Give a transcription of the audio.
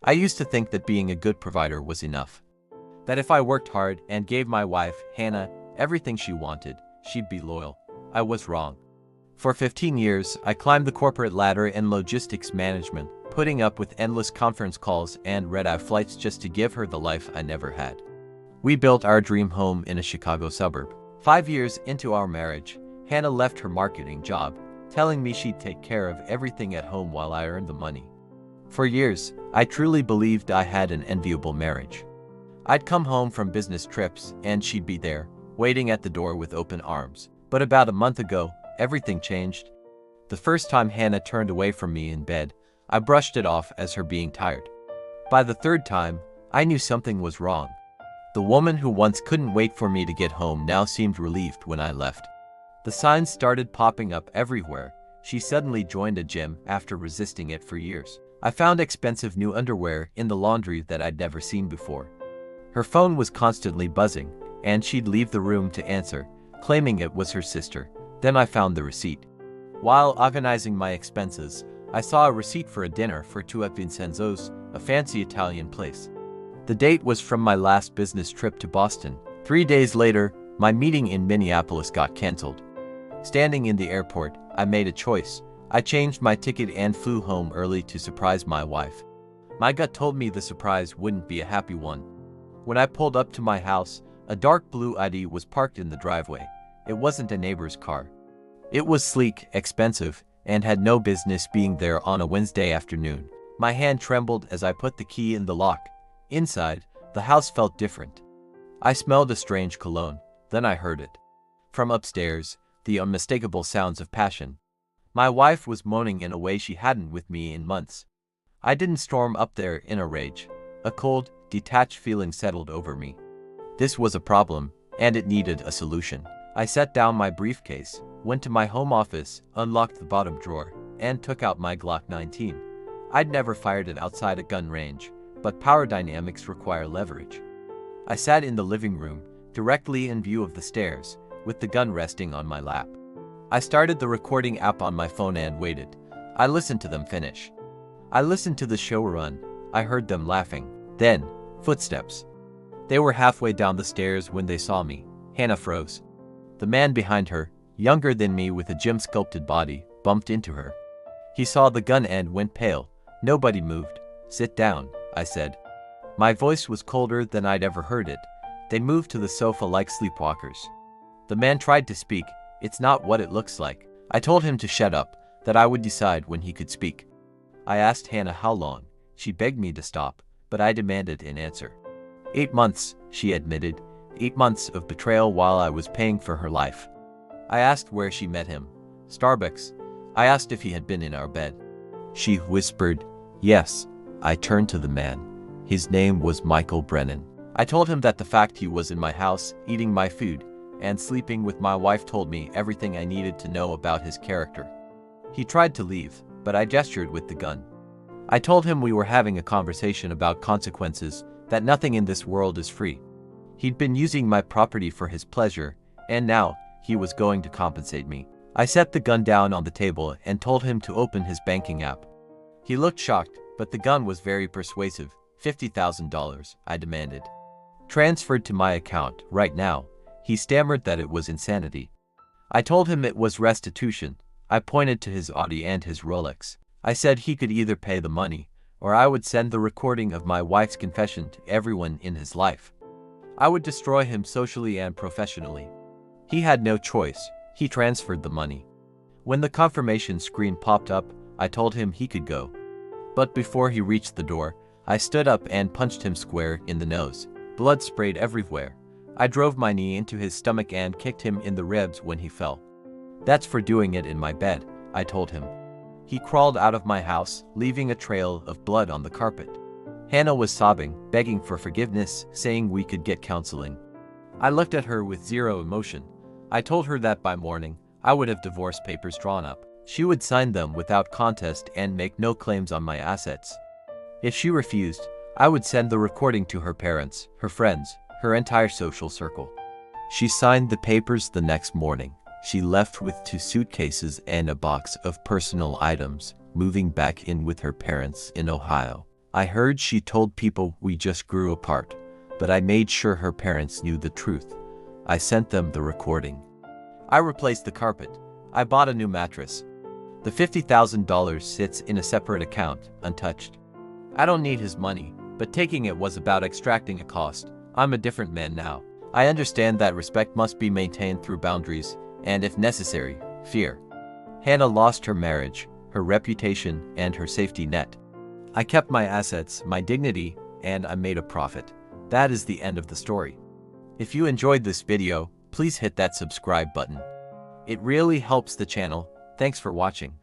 I used to think that being a good provider was enough. That if I worked hard and gave my wife, Hannah, everything she wanted, she'd be loyal. I was wrong. For 15 years, I climbed the corporate ladder in logistics management, putting up with endless conference calls and red-eye flights just to give her the life I never had. We built our dream home in a Chicago suburb. 5 years into our marriage, Hannah left her marketing job, telling me she'd take care of everything at home while I earned the money. For years, I truly believed I had an enviable marriage. I'd come home from business trips and she'd be there, waiting at the door with open arms. But about a month ago, everything changed. The first time Hannah turned away from me in bed, I brushed it off as her being tired. By the third time, I knew something was wrong. The woman who once couldn't wait for me to get home now seemed relieved when I left. The signs started popping up everywhere. She suddenly joined a gym after resisting it for years. I found expensive new underwear in the laundry that I'd never seen before. Her phone was constantly buzzing, and she'd leave the room to answer, claiming it was her sister. Then I found the receipt. While organizing my expenses, I saw a receipt for a dinner for two at Vincenzo's, a fancy Italian place. The date was from my last business trip to Boston. 3 days later, my meeting in Minneapolis got canceled. Standing in the airport, I made a choice. I changed my ticket and flew home early to surprise my wife. My gut told me the surprise wouldn't be a happy one. When I pulled up to my house, a dark blue Audi was parked in the driveway. It wasn't a neighbor's car. It was sleek, expensive, and had no business being there on a Wednesday afternoon. My hand trembled as I put the key in the lock. Inside, the house felt different. I smelled a strange cologne, then I heard it. From upstairs, the unmistakable sounds of passion. My wife was moaning in a way she hadn't with me in months. I didn't storm up there in a rage. A cold, detached feeling settled over me. This was a problem, and it needed a solution. I set down my briefcase, went to my home office, unlocked the bottom drawer, and took out my Glock 19. I'd never fired it outside a gun range, but power dynamics require leverage. I sat in the living room, directly in view of the stairs, with the gun resting on my lap. I started the recording app on my phone and waited. I listened to them finish. I listened to the show run. I heard them laughing. Then, footsteps. They were halfway down the stairs when they saw me. Hannah froze. The man behind her, younger than me with a gym-sculpted body, bumped into her. He saw the gun and went pale. Nobody moved. "Sit down," I said. My voice was colder than I'd ever heard it. They moved to the sofa like sleepwalkers. The man tried to speak. "It's not what it looks like." I told him to shut up, that I would decide when he could speak. I asked Hannah how long. She begged me to stop, but I demanded an answer. 8 months, she admitted. 8 months of betrayal while I was paying for her life. I asked where she met him. Starbucks. I asked if he had been in our bed. She whispered, "Yes." I turned to the man. His name was Michael Brennan. I told him that the fact he was in my house, eating my food, and sleeping with my wife told me everything I needed to know about his character. He tried to leave, but I gestured with the gun. I told him we were having a conversation about consequences, that nothing in this world is free. He'd been using my property for his pleasure, and now he was going to compensate me. I set the gun down on the table and told him to open his banking app. He looked shocked, but the gun was very persuasive. $50,000, I demanded. Transferred to my account, right now. He stammered that it was insanity. I told him it was restitution. I pointed to his Audi and his Rolex. I said he could either pay the money, or I would send the recording of my wife's confession to everyone in his life. I would destroy him socially and professionally. He had no choice. He transferred the money. When the confirmation screen popped up, I told him he could go. But before he reached the door, I stood up and punched him square in the nose. Blood sprayed everywhere. I drove my knee into his stomach and kicked him in the ribs when he fell. "That's for doing it in my bed," I told him. He crawled out of my house, leaving a trail of blood on the carpet. Hannah was sobbing, begging for forgiveness, saying we could get counseling. I looked at her with zero emotion. I told her that by morning, I would have divorce papers drawn up. She would sign them without contest and make no claims on my assets. If she refused, I would send the recording to her parents, her friends, her entire social circle. She signed the papers the next morning. She left with 2 suitcases and a box of personal items, moving back in with her parents in Ohio. I heard she told people we just grew apart, but I made sure her parents knew the truth. I sent them the recording. I replaced the carpet. I bought a new mattress. The $50,000 sits in a separate account, untouched. I don't need his money, but taking it was about extracting a cost. I'm a different man now. I understand that respect must be maintained through boundaries, and if necessary, fear. Hannah lost her marriage, her reputation, and her safety net. I kept my assets, my dignity, and I made a profit. That is the end of the story. If you enjoyed this video, please hit that subscribe button. It really helps the channel. Thanks for watching.